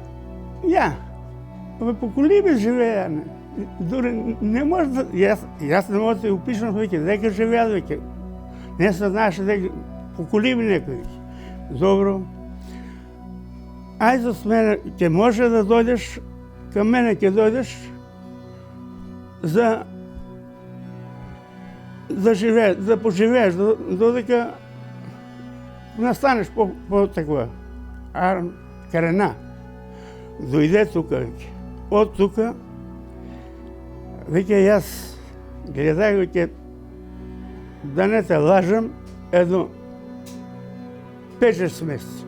Speaker 7: по колиби живеа. Дури не може да... Јас не може да опишам веќе, дека живеат веќе. Не се знаеше дека по колиби некој веќе. Добро. Ајде с мене, ќе може да дојдеш, кај мене ќе дојдеш, за живееш, да поживееш, додека настанеш по такова. Карена. Дојде тука веќе. Од тука, веќе јас гледај веќе, да не те лажам, едно 5-6 месеци.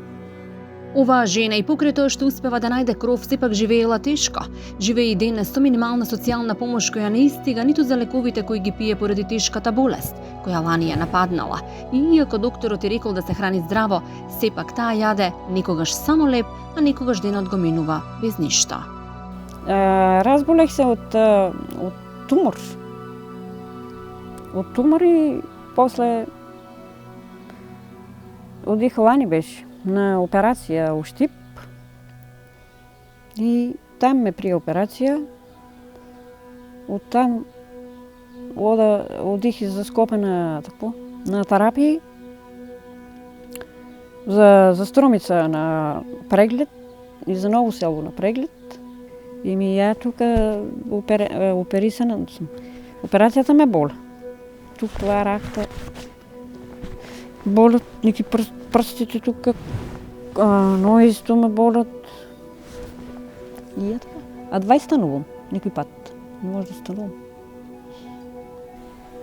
Speaker 1: Оваа жена и покрај тоа што успева да најде кров, сепак живеела тешко. Живее и денес со минимална социјална помош која не истига ниту за лековите кои ги пие поради тешката болест, која лани ја нападнала. И иако докторот е рекол да се храни здраво, сепак таа јаде некогаш само леп, а некогаш денот го минува без ништо.
Speaker 6: Разболех се од тумор. Од тумор и после одих лани беше на операција у Штип. И там ме при операција. Од там одих за Скопе на терапија. За Струмица на преглед и за Ново село на преглед. И ми ја тука оперисана сум. Операцијата ме бола. Тука ракта болат, неки прстите тука, ноизто ме болат. И ја така. А 20 станувам, некој пат. Не може да станувам.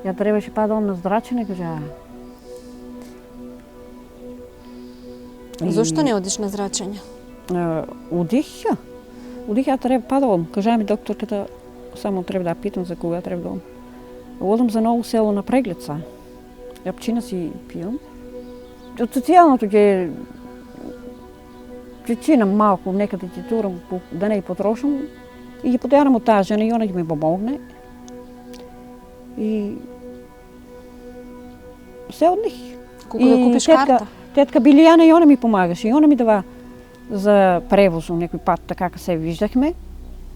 Speaker 6: Ја требаше падам на зрачене, кажа.
Speaker 3: Зошто не одиш на зрачење?
Speaker 6: Одих, ја треба падам. Кажа ми докторката, само треба да питам за кога треба да одам. Одам за Ново село на преглед са. Јапчина си пијам. Од социјалното ќе чинам малку, некаде ќе турам да не ги потрошам и ги подјарам од таа жена и она ќе ми помогне. И се одних.
Speaker 3: Колку да купиш карта?
Speaker 6: Тетка Билијана и она ми помагаше. И она ми дава за превоз некој пат, така како се виждахме.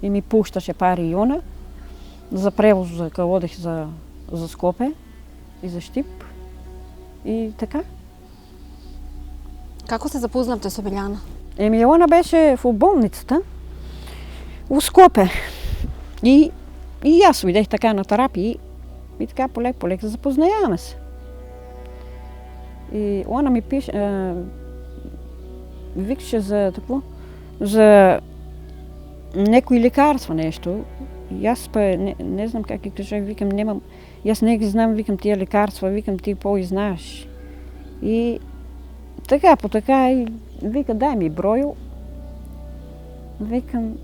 Speaker 6: И ми пушташе пари и она. За превоз, кога одех за Скопе и за Штип. И така.
Speaker 3: Како се запознавте со Билјана?
Speaker 6: Она беше во болницата у Скопе. И јас видех така на терапија и така полек се запознајаме се. И она ми пише, викаше за тако, за некои лекарства нешто. Јас па не знам как ги кажа, викам немам, јас не ги знам, викам тие лекарства, викам ти знаеш. И така по така и вика дај ми броју. Викам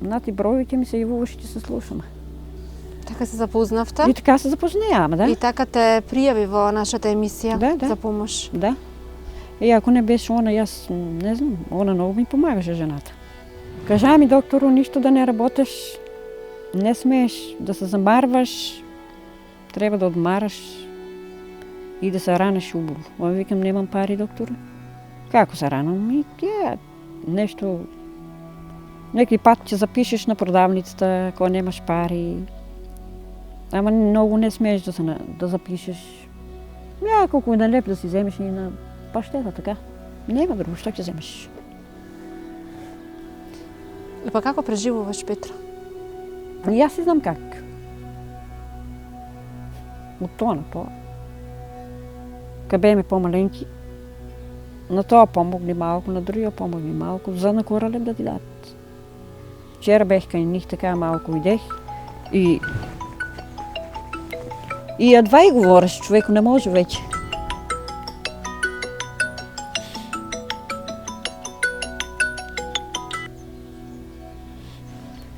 Speaker 6: на ти броју ќе ми се јавуваш и ќе се слушаме.
Speaker 3: Така се запознавте?
Speaker 6: И така се запознајаме, да.
Speaker 3: И така те пријави во нашата емисија
Speaker 6: Да.
Speaker 3: за помош.
Speaker 6: Да. И ако не беше она, јас не знам, она многу ми помагаше жената. Кажа ми доктору, ништо да не работеш, не смееш да се замарваш, треба да одмараш и да се ранеш убаво. Ова викам, немам пари, доктору. Како се ранам? И нешто, некој пат ќе запишеш на продавницата, кога немаш пари. Ама многу не смееш да запишеш. Колку да леп да си земеш и на паштета, така. Нема друго, што ќе земеш.
Speaker 3: И па како преживуваш, Петра?
Speaker 6: Јас си знам как. Од тоа на тоа. Кога беме помаленки, на тоа помогни малку, на другиот помогни малку, за на коралеп да ти дадат. Вчера бех кај нив така малку идех и едва и говориш, човеко не може веќе.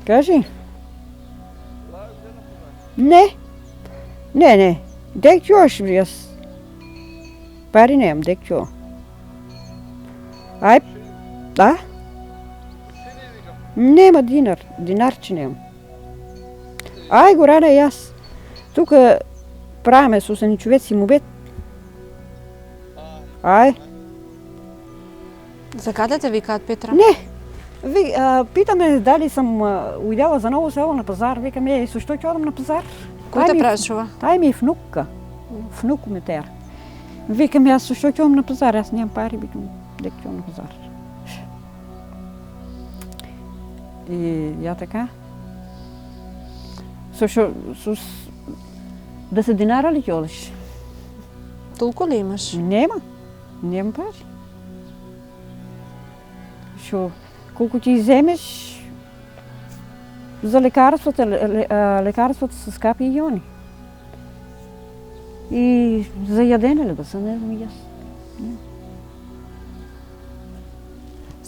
Speaker 6: Кажи. Не. Дек ќош јас. Пари немам, дек ќо. Ај, да? Нема динарче немам. Ај го рада јас. Тука правиме со сеничовеци мубет. Ај.
Speaker 3: За каде те викаат, Петра?
Speaker 6: Не. Питаме дали сам уидела за Ново село на пазар. Викам, со што ќе одам на пазар?
Speaker 3: Кој те прашува?
Speaker 6: Тај ми е внукка. Внук ме тера. Викам, јас со што ќе одам на пазар? Јас немам пари, викам, дека ќе одам на пазар. И ја така. Со 10 динара ли ќе одиш?
Speaker 3: Толку ли имаш?
Speaker 6: Немам пари. Колку ќе иземеш за лекарствата, лекарствата се скапи и они. И за јадене ли да се, не знам и јас.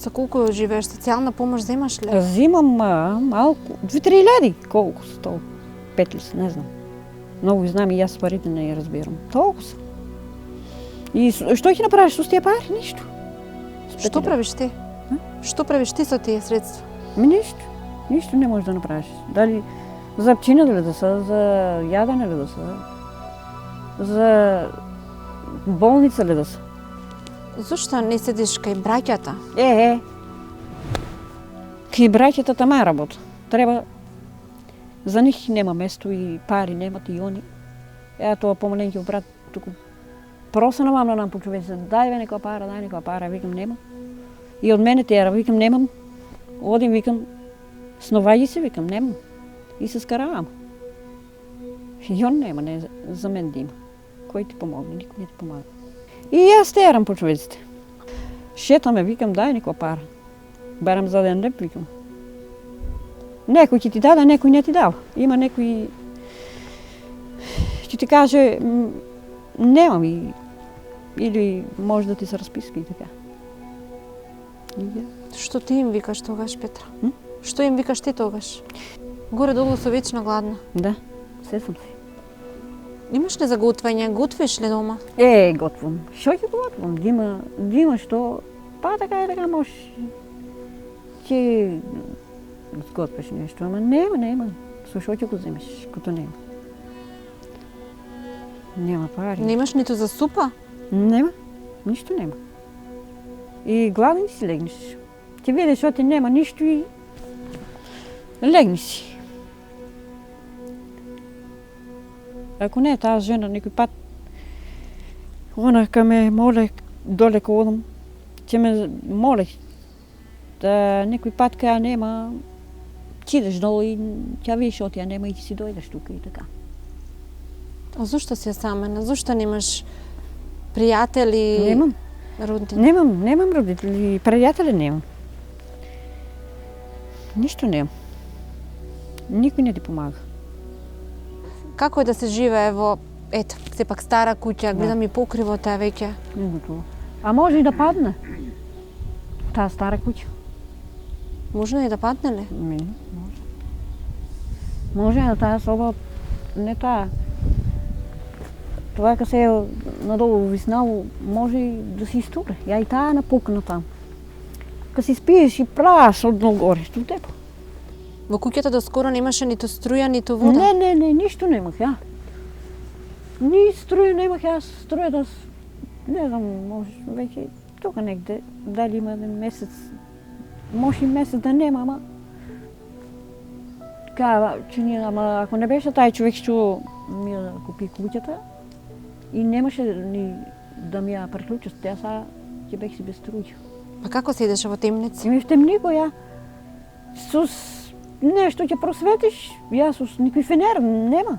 Speaker 3: Со колку живееш? Социјална помош земаш ли?
Speaker 6: Зимам малку, 2-3 колку се тоа? 5 ли се, не знам. Многу знам и јас парите не ја разбирам. Толку се. И што ќе направиш со тие пари? Ништо.
Speaker 3: Што правиш ти? Што правиш ти со тие средства?
Speaker 6: Ништо. Ништо не можеш да направиш. Дали за пчина дали да се, за јадене ли да се, за болница ли да се.
Speaker 3: Зошто не седиш кај браќата?
Speaker 6: Кај браќата тама работа. Треба, за нив нема место и пари немат и они. Тоа помаленки брат, туку просена мам на нам по човече, дај некоја пара, викам нема. И од мене тера, викам немам. Одим, викам, сноваји се, викам немам. И се скаравам. И он нема, не за мен да има. Кој ти помогне, никој не ти помага. И јас терам по човеците. Шетаме, викам, дај некоја пара. Барам за ден леп, викам. Некој ќе ти даде, некој не ти дава. Има некој ќе ти каже немам или може да ти се расписка и така.
Speaker 3: Што ти им викаш тогаш, Петра? Што им викаш ти тогаш? Горе-долу со вечна гладна.
Speaker 6: Да, се сум си.
Speaker 3: Имаш ли за готвење? Готвиш ли дома?
Speaker 6: Готвам. Што ќе готвам? Да има што, па така можеш. Ќе сготвиш нешто, ама нема. Со што ќе го земеш, кото нема? Нема пари.
Speaker 3: Немаш ниту за супа?
Speaker 6: Нема, ништо нема. И гладен си легнеш. Ќе видиш што ти нема ништо и легни си. Ако не, таа жена некој пат, она ка ме моле доле ко одам, ќе ме моле да некој пат каја нема, ќе идеш долу и ќе видиш што тија нема и ќе си дојдеш тука и така.
Speaker 3: А зошто си самена? Зошто немаш пријатели?
Speaker 6: Немам.
Speaker 3: Родители?
Speaker 6: Немам родители, пријатели немам. Ништо немам. Никој не ти помага.
Speaker 3: Како е да се живее во, ето, сепак стара куќа, гледам и покривот е веќе.
Speaker 6: Не готово. А може и да падне. Таа стара куќа.
Speaker 3: Можно и да падне ли?
Speaker 6: Може. Може на таа соба, не таа. Тоа кога се надолу во виснаву, може и да се истуре. Ја и таа напукна там. Кога си спиеш и праш од горе, што тебе.
Speaker 3: Во куќата доскоро немаше ниту струја, ниту вода?
Speaker 6: Не, ништо немах ја. Ни струја немах јас, струјата, не знам, може веќе тука негде, дали има еден месец, може и месец да нема, ама ама ако не беше тај човек што ми ја купи куќата и немаше ни да ми ја приклучи, јас ќе бех си без струја.
Speaker 3: Па како се идеше во темница?
Speaker 6: Ми в темнико ја. Сус нешто ќе просветиш, јас сус никој фенер нема.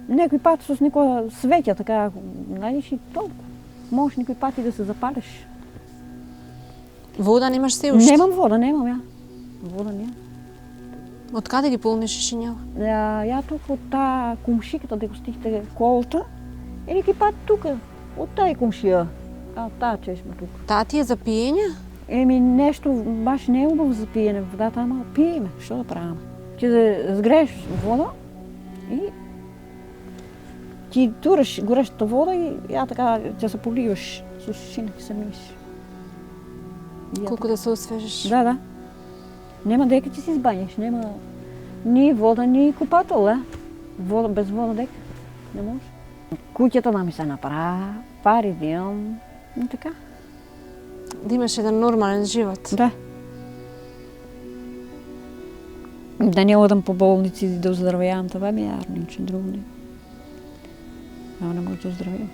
Speaker 6: Некој пат сус некоја свеќа, така, најдеш и толку. Можеш некој пат и да се запалиш.
Speaker 3: Вода немаш се уште?
Speaker 6: Немам вода, немам ја. Вода немам.
Speaker 3: Од каде ги полниш шишињава?
Speaker 6: Ја тука од таа кумшиката дека стихте колта, и некој пат тука, од тај кумшија, таа чешма тука.
Speaker 3: Таа ти е за пиење?
Speaker 6: Нешто баш не е убаво за пиење водата, ама пиеме, што да правиме? Ќе да згрееш вода и ти тураш горешта вода и ја така ќе се поливаш со шишина, ќе се миеш.
Speaker 3: Колку да се освежиш?
Speaker 6: Да. Нема дека ќе се избањаш, нема ни вода, ни купател, вода без вода дека не може. Куќата да ми се направи, пари да имам, и така.
Speaker 3: Да имаш еден нормален живот.
Speaker 6: Да. Да не одам по болници да оздравејам, това ми е јарно, ничего друго не. Не може да оздравејам.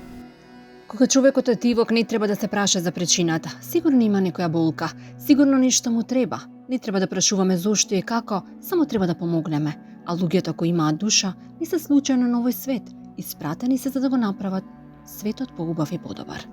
Speaker 1: Кога човекот е тивок, не треба да се праша за причината. Сигурно има некоја болка, сигурно ништо му треба. Не треба да прашуваме зошто и како, само треба да помогнеме. А луѓето кои имаат душа, не се случајно на овој свет, испратени се за да го направат светот поубав и подобар.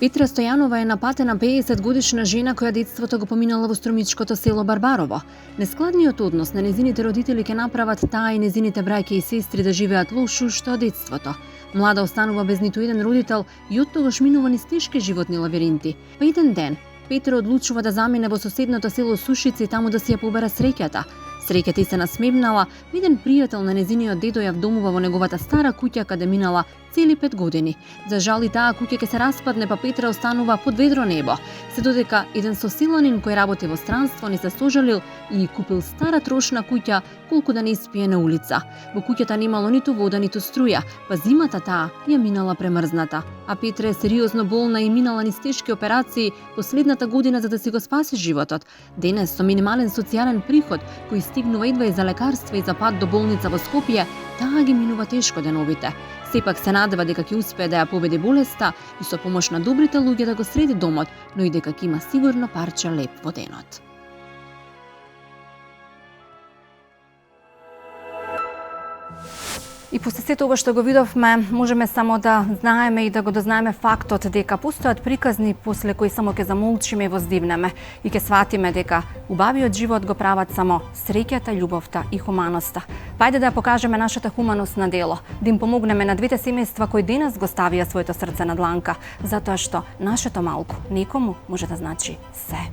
Speaker 1: Петра Стојанова е напатена 50-годишна жена која детството го поминала во струмичкото село Барбарово. Нескладниот однос на незините родители ќе направат таа и незините браќа и сестри да живеат лошо уште од детството. Млада останува без ниту еден родител и оттогаш минува низ тешки животни лавиринти. Па еден ден Петра одлучува да замине во соседното село Сушица и таму да си ја побера среќата. Среќата и се насмевнала, виден пријател на незиниот дедо ја вдомува во неговата стара куќа каде минала цели 5 години. За жал и таа куќа ќе се распадне, па Петра останува под ведро небо. Се додека еден соселанин кој работи во странство не се сожалил и купил стара трошна куќа колку да не испие на улица. Во куќата немало ниту вода, ниту струја, па зимата таа ја минала премрзната. А Петра е сериозно болна и минала низ тешки операции последната година за да си го спаси животот. Денес со минимален социјален приход кој стигнува едва и за лекарства и за пат до болница во Скопје, таа ги минува тешко деновите. Сепак се надева дека ќе успее да ја победи болеста и со помош на добрите луѓе да го среди домот, но и дека ќе има сигурно парче леп во денот. И после сето ова што го видовме, можеме само да знаеме и да го дознаеме фактот дека постојат приказни после кои само ќе замолчиме и воздивнеме и ќе сватиме дека убавиот живот го прават само среќата, љубовта и хуманоста. Пајде да ја покажеме нашата хуманост на дело, да им помогнеме на двете семејства кои денес го ставија своето срце на дланка, затоа што нашето малку некому може да значи се.